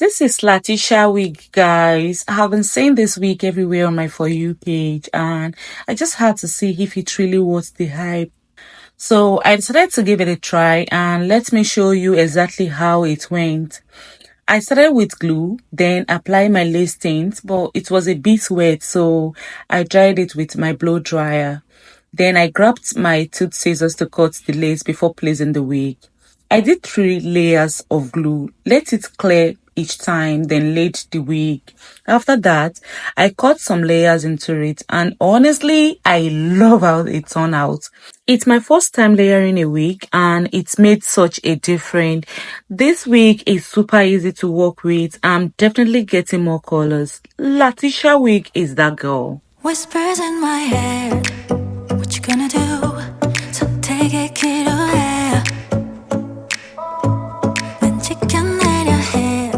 This is LATISHA Wig, guys. I have been saying this wig everywhere on my For You page, and I just had to see if it really was the hype. So I decided to give it a try, and let me show you exactly how it went. I started with glue, then applied my lace tint, but it was a bit wet, so I dried it with my blow dryer. Then I grabbed my tooth scissors to cut the lace before placing the wig. I did 3 layers of glue, let it clear each time, then laid the wig. After that, I cut some layers into it, and honestly, I love how it turned out. It's my first time layering a wig, and it's made such a difference. This wig is super easy to work with. I'm definitely getting more colors. LATISHA Wig is that girl. Whispers in my head, what you gonna do? So take it, 기도해. 난 지켜내려 해.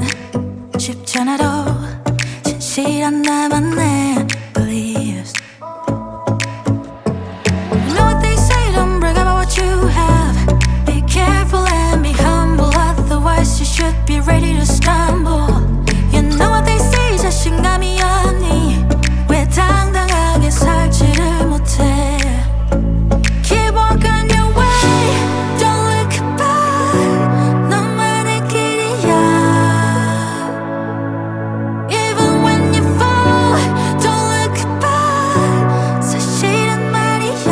쉽지 않아도 진실한 나만의 beliefs. You know what they say, don't brag about what you have. Be careful and be humble, otherwise you should be ready to stumble. You know what they say, 자신감이 없니? 왜 당당하게 살지를 못해? Keep walking your way, don't look back. 너만의 길이야. Even when you fall, don't look back. 사실은 말이야.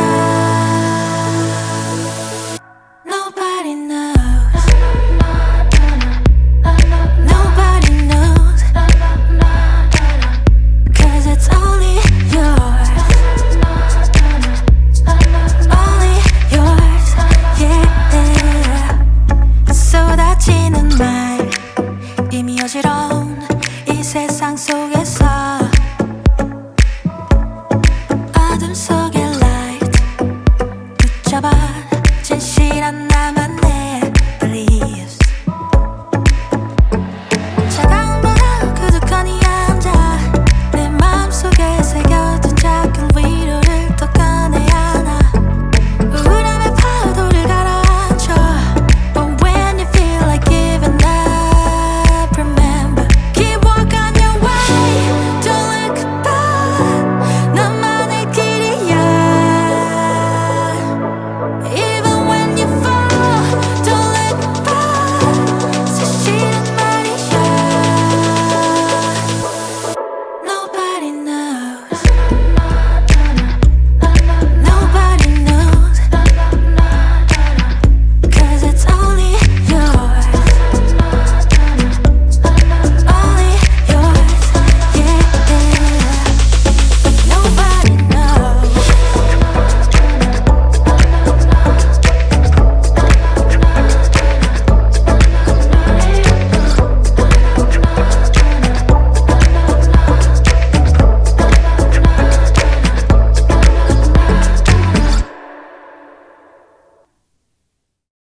Nobody knows. Nobody knows. 'Cause it's only yours. Only yours, yeah. 쏟아지는 말 이미 어지러운 이 세상 속